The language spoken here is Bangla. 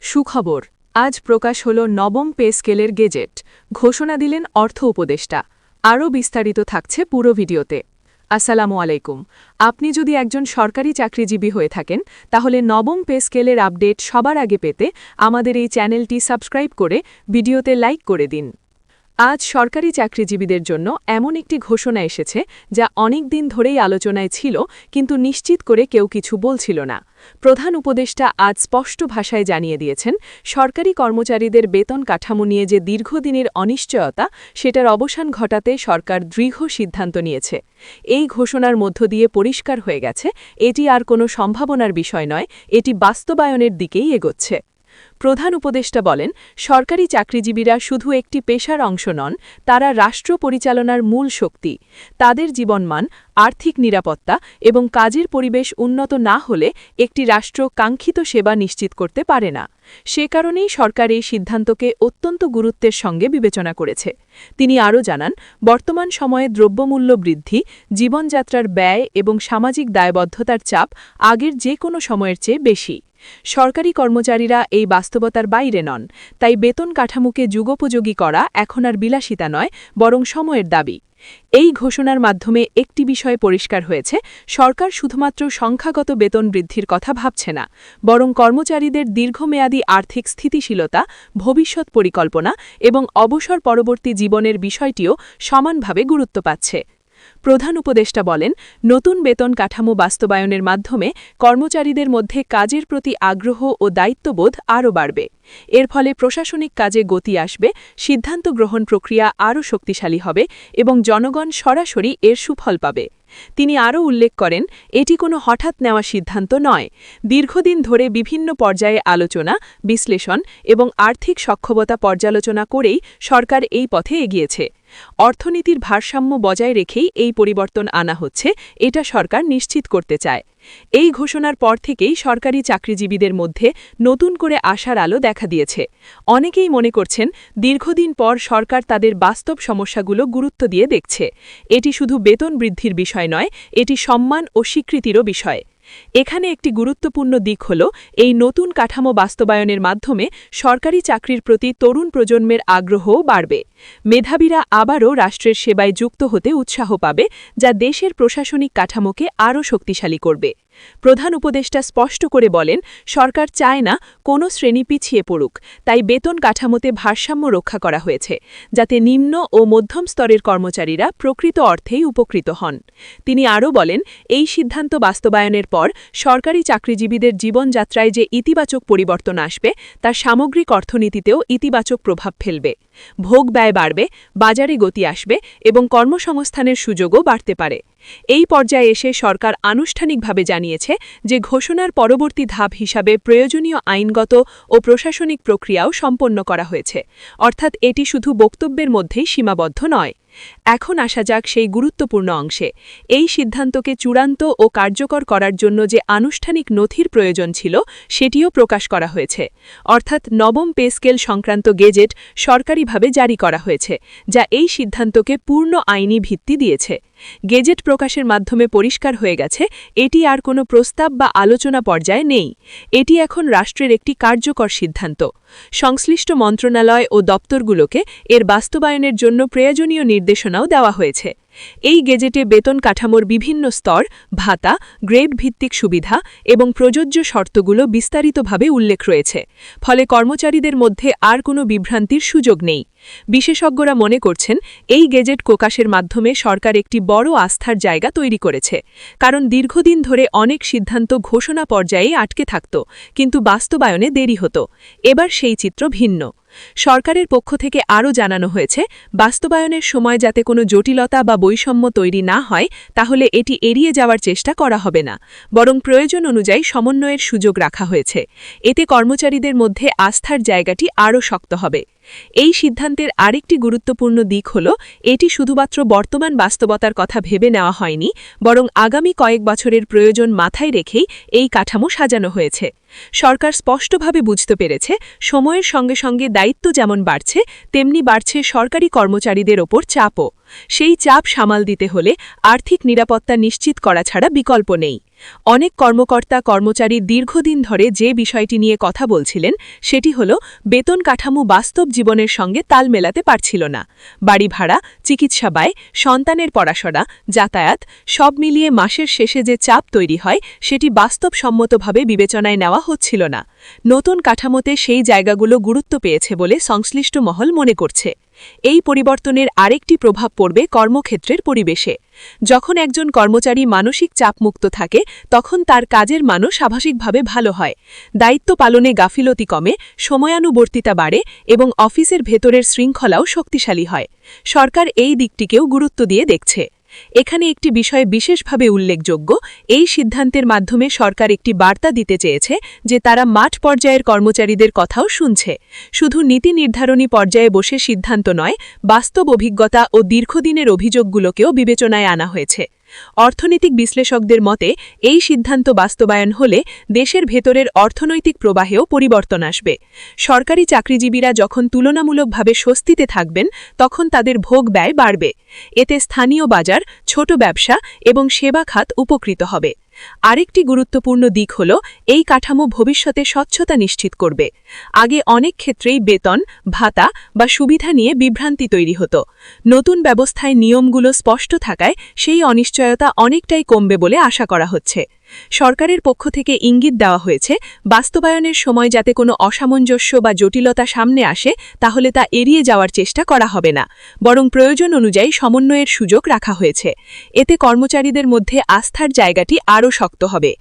সুখবর, আজ প্রকাশ হল নবম পে স্কেলের গেজেট, ঘোষণা দিলেন অর্থ উপদেষ্টা। আরও বিস্তারিত থাকছে পুরো ভিডিওতে। আসসালামু আলাইকুম। আপনি যদি একজন সরকারি চাকরিজীবী হয়ে থাকেন, তাহলে নবম পে স্কেলের আপডেট সবার আগে পেতে আমাদের এই চ্যানেলটি সাবস্ক্রাইব করে ভিডিওতে লাইক করে দিন। আজ সরকারি চাকরিজীবীদের জন্য এমন একটি ঘোষণা এসেছে যা অনেক দিন ধরেই আলোচনায় ছিল, কিন্তু নিশ্চিত করে কেউ কিছু বলছিল না। প্রধান উপদেষ্টা আজ স্পষ্ট ভাষায় জানিয়ে দিয়েছেন, সরকারি কর্মচারীদের বেতন কাঠামো নিয়ে যে দীর্ঘদিনের অনিশ্চয়তা, সেটার অবসান ঘটাতে সরকার দৃঢ় সিদ্ধান্ত নিয়েছে। এই ঘোষণার মধ্য দিয়ে পরিষ্কার হয়ে গেছে, এটি আর কোনো সম্ভাবনার বিষয় নয়, এটি বাস্তবায়নের দিকেই এগোচ্ছে। প্রধান উপদেষ্টা বলেন, সরকারি চাকরিজীবীরা শুধু একটি পেশার অংশ নন, তারা রাষ্ট্র পরিচালনার মূল শক্তি। তাদের জীবনমান, আর্থিক নিরাপত্তা এবং কাজের পরিবেশ উন্নত না হলে একটি রাষ্ট্র কাঙ্ক্ষিত সেবা নিশ্চিত করতে পারে না। সে কারণেই সরকার এই সিদ্ধান্তকে অত্যন্ত গুরুত্বের সঙ্গে বিবেচনা করেছে। তিনি আরও জানান, বর্তমান সময়ে দ্রব্যমূল্য বৃদ্ধি, জীবনযাত্রার ব্যয় এবং সামাজিক দায়বদ্ধতার চাপ আগের যে কোনো সময়ের চেয়ে বেশি। সরকারি কর্মচারীরা এই বাস্তবতার বাইরে নন, তাই বেতন কাঠামোকে যুগোপযোগী করা এখন আর বিলাসিতা নয়, বরং সময়ের দাবি। এই ঘোষণার মাধ্যমে একটি বিষয় পরিষ্কার হয়েছে, সরকার শুধুমাত্র সংখ্যাগত বেতন বৃদ্ধির কথা ভাবছে না, বরং কর্মচারীদের দীর্ঘমেয়াদী আর্থিক স্থিতিশীলতা, ভবিষ্যৎ পরিকল্পনা এবং অবসর পরবর্তী জীবনের বিষয়টিও সমানভাবে গুরুত্ব পাচ্ছে। প্রধান উপদেষ্টা বলেন, নতুন বেতন কাঠামো বাস্তবায়নের মাধ্যমে কর্মচারীদের মধ্যে কাজের প্রতি আগ্রহ ও দায়িত্ববোধ আরও বাড়বে। এর ফলে প্রশাসনিক কাজে গতি আসবে, সিদ্ধান্ত গ্রহণ প্রক্রিয়া আরও শক্তিশালী হবে এবং জনগণ সরাসরি এর সুফল পাবে। তিনি আরও উল্লেখ করেন, এটি কোনো হঠাৎ নেওয়া সিদ্ধান্ত নয়। দীর্ঘদিন ধরে বিভিন্ন পর্যায়ে আলোচনা, বিশ্লেষণ এবং আর্থিক সক্ষমতা পর্যালোচনা করেই সরকার এই পথে এগিয়েছে। অর্থনীতির ভারসাম্য বজায় রেখেই এই পরিবর্তন আনা হচ্ছে, এটা সরকার নিশ্চিত করতে চায়। এই ঘোষণার পর থেকেই সরকারি চাকরিজীবীদের মধ্যে নতুন করে আশার আলো দেখা দিয়েছে। অনেকেই মনে করছেন, দীর্ঘদিন পর সরকার তাদের বাস্তব সমস্যাগুলো গুরুত্ব দিয়ে দেখছে। এটি শুধু বেতন বৃদ্ধির বিষয় নয়, এটি সম্মান ও স্বীকৃতিরও বিষয়। এখানে একটি গুরুত্বপূর্ণ দিক হল, এই নতুন কাঠামো বাস্তবায়নের মাধ্যমে সরকারি চাকরির প্রতি তরুণ প্রজন্মের আগ্রহও বাড়বে। মেধাবীরা আবারও রাষ্ট্রের সেবায় যুক্ত হতে উৎসাহ পাবে, যা দেশের প্রশাসনিক কাঠামোকে আরও শক্তিশালী করবে। প্রধান উপদেষ্টা স্পষ্ট করে বলেন, সরকার চায় না কোনো শ্রেণী পিছিয়ে পড়ুক, তাই বেতন কাঠামোতে ভারসাম্য রক্ষা করা হয়েছে, যাতে নিম্ন ও মধ্যম স্তরের কর্মচারীরা প্রকৃত অর্থেই উপকৃত হন। তিনি আরও বলেন, এই সিদ্ধান্ত বাস্তবায়নের পর সরকারি চাকরিজীবীদের জীবনযাত্রায় যে ইতিবাচক পরিবর্তন আসবে, তা সামগ্রিক অর্থনীতিতেও ইতিবাচক প্রভাব ফেলবে। ভোগ ব্যয় বাড়বে, বাজারে গতি আসবে এবং কর্মসংস্থানের সুযোগও বাড়তে পারে। এই পর্যায়ে এসে সরকার আনুষ্ঠানিকভাবে জানিয়েছে যে ঘোষণার পরবর্তী ধাপ হিসাবে প্রয়োজনীয় আইনগত ও প্রশাসনিক প্রক্রিয়াও সম্পন্ন করা হয়েছে, অর্থাৎ এটি শুধু বক্তব্যের মধ্যেই সীমাবদ্ধ নয়। এখন আসা যাক সেই গুরুত্বপূর্ণ অংশে। এই সিদ্ধান্তকে চূড়ান্ত ও কার্যকর করার জন্য যে আনুষ্ঠানিক নথির প্রয়োজন ছিল, সেটিও প্রকাশ করা হয়েছে, অর্থাৎ নবম পে স্কেল সংক্রান্ত গেজেট সরকারিভাবে জারি করা হয়েছে, যা এই সিদ্ধান্তকে পূর্ণ আইনি ভিত্তি দিয়েছে। গেজেট প্রকাশের মাধ্যমে পরিষ্কার হয়ে গেছে, এটি আর কোনো প্রস্তাব বা আলোচনা পর্যায়ে নেই। এটি এখন রাষ্ট্রের একটি কার্যকর সিদ্ধান্ত। সংশ্লিষ্ট মন্ত্রণালয় ও দপ্তরগুলোকে এর বাস্তবায়নের জন্য প্রয়োজনীয় নির্দেশনাও দেওয়া হয়েছে। এই গেজেটে বেতন কাঠামোর বিভিন্ন স্তর, ভাতা, গ্রেড ভিত্তিক সুবিধা এবং প্রযোজ্য শর্তগুলো বিস্তারিতভাবে উল্লেখ রয়েছে, ফলে কর্মচারীদের মধ্যে আর কোনো বিভ্রান্তির সুযোগ নেই। বিশেষজ্ঞরা মনে করছেন, এই গেজেট প্রকাশের মাধ্যমে সরকার একটি বড় আস্থার জায়গা তৈরি করেছে, কারণ দীর্ঘদিন ধরে অনেক সিদ্ধান্ত ঘোষণা পর্যায়েই আটকে থাকত, কিন্তু বাস্তবায়নে দেরি হতো। এবার সেই চিত্র ভিন্ন। সরকারের পক্ষ থেকে আরও জানানো হয়েছে, বাস্তবায়নের সময় যাতে কোনো জটিলতা বা বৈষম্য তৈরি না হয়, তাহলে এটি এড়িয়ে যাওয়ার চেষ্টা করা হবে না, বরং প্রয়োজন অনুযায়ী সমন্বয়ের সুযোগ রাখা হয়েছে। এতে কর্মচারীদের মধ্যে আস্থার জায়গাটি আরও শক্ত হবে। এই সিদ্ধান্তের আরেকটি গুরুত্বপূর্ণ দিক হল, এটি শুধুমাত্র বর্তমান বাস্তবতার কথা ভেবে নেওয়া হয়নি, বরং আগামী কয়েক বছরের প্রয়োজন মাথায় রেখেই এই কাঠামো সাজানো হয়েছে। সরকার স্পষ্টভাবে বুঝতে পেরেছে, সময়ের সঙ্গে সঙ্গে দায়িত্ব যেমন বাড়ছে, তেমনি বাড়ছে সরকারি কর্মচারীদের ওপর চাপও। সেই চাপ সামাল দিতে হলে আর্থিক নিরাপত্তা নিশ্চিত করা ছাড়া বিকল্প নেই। অনেক কর্মকর্তা কর্মচারী দীর্ঘদিন ধরে যে বিষয়টি নিয়ে কথা বলছিলেন সেটি হল বেতন কাঠামো বাস্তব জীবনের সঙ্গে তাল মেলাতে পারছিল না। বাড়ি ভাড়া, চিকিৎসা ব্যয়, সন্তানের পড়াশোনা, যাতায়াত সব মিলিয়ে মাসের শেষে যে চাপ তৈরি হয় সেটি বাস্তবসম্মতভাবে বিবেচনায় নেওয়া হচ্ছিল না। নতুন কাঠামোতে সেই জায়গাগুলো গুরুত্ব পেয়েছে বলে সংশ্লিষ্ট মহল মনে করছে। এই পরিবর্তনের আরেকটি প্রভাব পড়বে কর্মক্ষেত্রের পরিবেশে। যখন একজন কর্মচারী মানসিক চাপমুক্ত থাকে তখন তার কাজের মানও স্বাভাবিকভাবে ভালো হয়, দায়িত্ব পালনে গাফিলতি কমে, সময়ানুবর্তিতা বাড়ে এবং অফিসের ভেতরের শৃঙ্খলাও শক্তিশালী হয়। সরকার এই দিকটিকেও গুরুত্ব দিয়ে দেখছে। এখানে একটি বিষয় বিশেষভাবে উল্লেখযোগ্য, এই সিদ্ধান্তের মাধ্যমে সরকার একটি বার্তা দিতে চেয়েছে যে তারা মাঠ পর্যায়ের কর্মচারীদের কথাও শুনছে। শুধু নীতি নির্ধারণী পর্যায়ে বসে সিদ্ধান্ত নয়, বাস্তব অভিজ্ঞতা ও দীর্ঘদিনের অভিযোগগুলোকেও বিবেচনায় আনা হয়েছে। অর্থনৈতিক বিশ্লেষকদের মতে এই সিদ্ধান্ত বাস্তবায়ন হলে দেশের ভেতরের অর্থনৈতিক প্রবাহেও পরিবর্তন আসবে। সরকারি চাকরিজীবীরা যখন তুলনামূলকভাবে স্বস্তিতে থাকবেন তখন তাদের ভোগ ব্যয় বাড়বে। এতে স্থানীয় বাজার, ছোট ব্যবসা এবং সেবা খাত উপকৃত হবে। আরেকটি গুরুত্বপূর্ণ দিক হল এই কাঠামো ভবিষ্যতে স্বচ্ছতা নিশ্চিত করবে। আগে অনেক ক্ষেত্রেই বেতন, ভাতা বা সুবিধা নিয়ে বিভ্রান্তি তৈরি হতো। নতুন ব্যবস্থায় নিয়মগুলো স্পষ্ট থাকায় সেই অনিশ্চয়তা অনেকটাই কমবে বলে আশা করা হচ্ছে। সরকারের পক্ষ থেকে ইঙ্গিত দেওয়া হয়েছে, বাস্তবায়নের সময় যাতে কোনো অসামঞ্জস্য বা জটিলতা সামনে আসে তাহলে তা এড়িয়ে যাওয়ার চেষ্টা করা হবে না, বরং প্রয়োজন অনুযায়ী সমন্বয়ের সুযোগ রাখা হয়েছে। এতে কর্মচারীদের মধ্যে আস্থার জায়গাটি আরও শক্ত হবে।